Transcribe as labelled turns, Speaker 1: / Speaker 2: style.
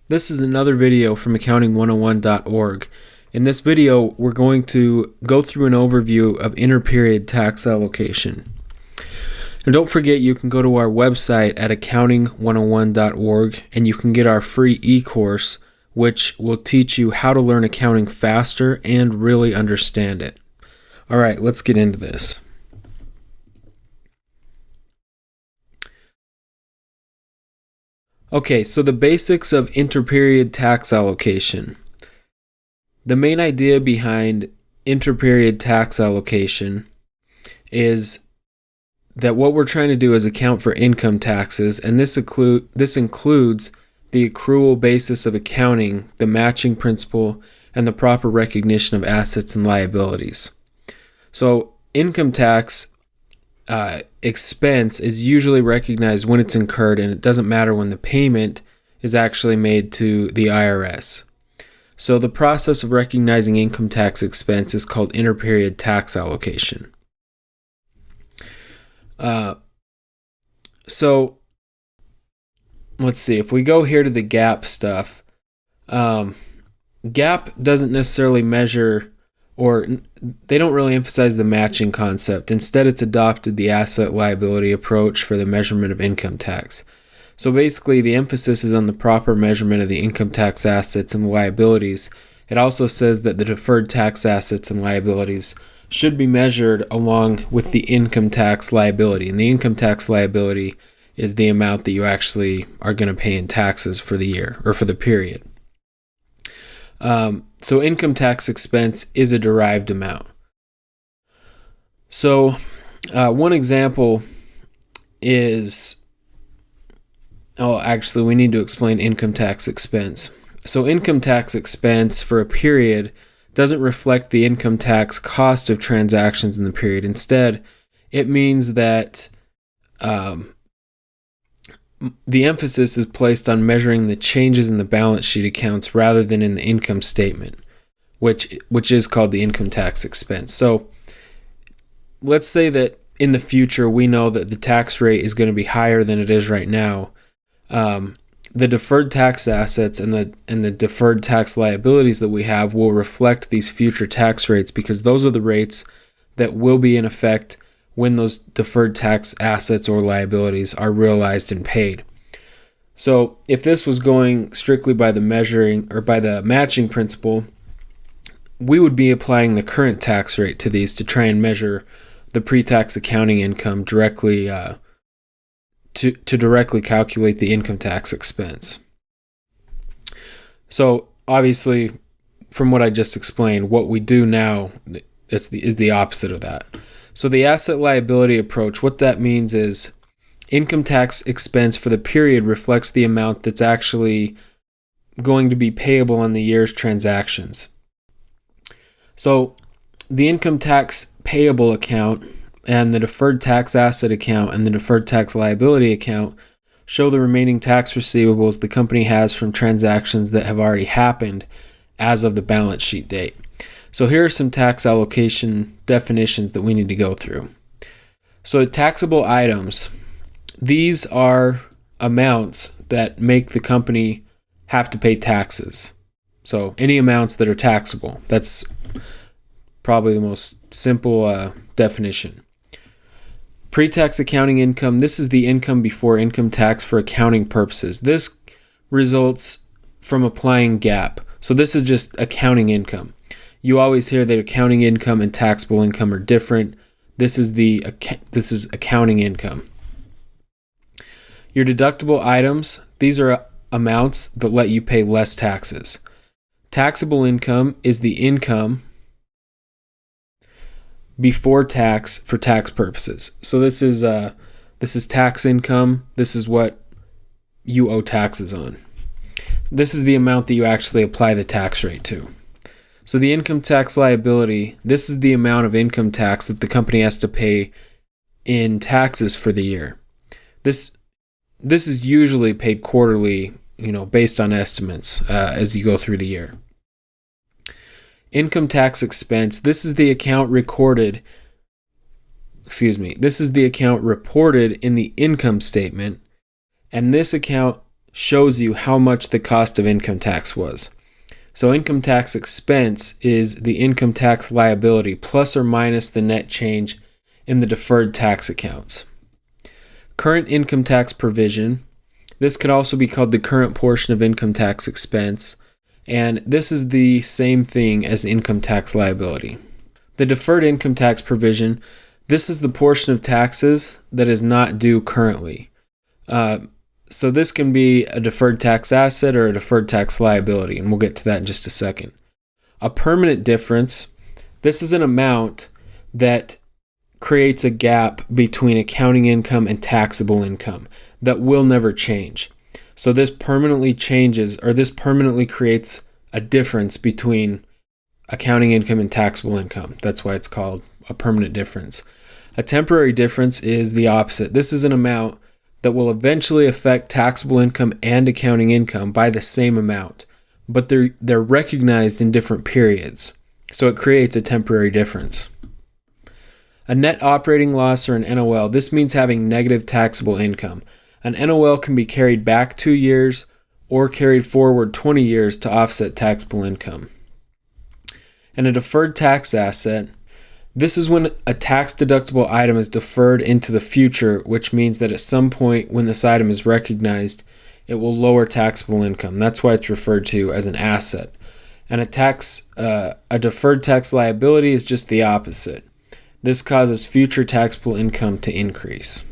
Speaker 1: This is another video from accounting101.org. In this video, we're going to go through an overview of interperiod tax allocation. And don't forget, you can go to our website at accounting101.org and you can get our free e-course, which will teach you how to learn accounting faster and really understand it. All right, let's get into this. Okay, so the basics of interperiod tax allocation. The main idea behind interperiod tax allocation is that what we're trying to do is account for income taxes, and this includes the accrual basis of accounting, the matching principle, and the proper recognition of assets and liabilities. So income tax expense is usually recognized when it's incurred, and it doesn't matter when the payment is actually made to the IRS. So the process of recognizing income tax expense is called interperiod tax allocation. So let's see, if we go here to the GAAP stuff, GAAP doesn't necessarily measure, or they don't really emphasize the matching concept. Instead, it's adopted the asset liability approach for the measurement of income tax. So basically, the emphasis is on the proper measurement of the income tax assets and the liabilities. It also says that the deferred tax assets and liabilities should be measured along with the income tax liability. And the income tax liability is the amount that you actually are going to pay in taxes for the year or for the period. So income tax expense is a derived amount. So one example is, actually we need to explain income tax expense. So income tax expense for a period doesn't reflect the income tax cost of transactions in the period. Instead, it means that the emphasis is placed on measuring the changes in the balance sheet accounts rather than in the income statement, which is called the income tax expense. So let's say that in the future we know that the tax rate is going to be higher than it is right now. The deferred tax assets and the deferred tax liabilities that we have will reflect these future tax rates, because those are the rates that will be in effect when those deferred tax assets or liabilities are realized and paid. So if this was going strictly by the measuring or by the matching principle, we would be applying the current tax rate to these to try and measure the pre-tax accounting income directly to directly calculate the income tax expense. So obviously, from what I just explained, what we do now is the opposite of that. So the asset liability approach, what that means is income tax expense for the period reflects the amount that's actually going to be payable on the year's transactions. So the income tax payable account and the deferred tax asset account and the deferred tax liability account show the remaining tax receivables the company has from transactions that have already happened as of the balance sheet date. So here are some tax allocation definitions that we need to go through. So taxable items, these are amounts that make the company have to pay taxes. So any amounts that are taxable, that's probably the most simple definition. Pre-tax accounting income, this is the income before income tax for accounting purposes. This results from applying GAAP. So this is just accounting income. You always hear that accounting income and taxable income are different. This is accounting income. Your deductible items, these are amounts that let you pay less taxes. Taxable income is the income before tax for tax purposes. So this is tax income. This is what you owe taxes on. This is the amount that you actually apply the tax rate to. So the income tax liability, this is the amount of income tax that the company has to pay in taxes for the year. This is usually paid quarterly, based on estimates as you go through the year. Income tax expense, this is the account reported in the income statement, and this account shows you how much the cost of income tax was. So income tax expense is the income tax liability plus or minus the net change in the deferred tax accounts. Current income tax provision. This could also be called the current portion of income tax expense, and this is the same thing as income tax liability. The deferred income tax provision, this is the portion of taxes that is not due currently. So this can be a deferred tax asset or a deferred tax liability, and we'll get to that in just a second. A permanent difference, this is an amount that creates a gap between accounting income and taxable income that will never change. So this permanently changes, or this permanently creates a difference between accounting income and taxable income. That's why it's called a permanent difference. A temporary difference is the opposite. This is an amount that will eventually affect taxable income and accounting income by the same amount, but they're recognized in different periods. So it creates a temporary difference. A net operating loss, or an NOL, this means having negative taxable income. An NOL can be carried back 2 years or carried forward 20 years to offset taxable income. And a deferred tax asset, this is when a tax-deductible item is deferred into the future, which means that at some point when this item is recognized, it will lower taxable income. That's why it's referred to as an asset. And a deferred tax liability is just the opposite. This causes future taxable income to increase.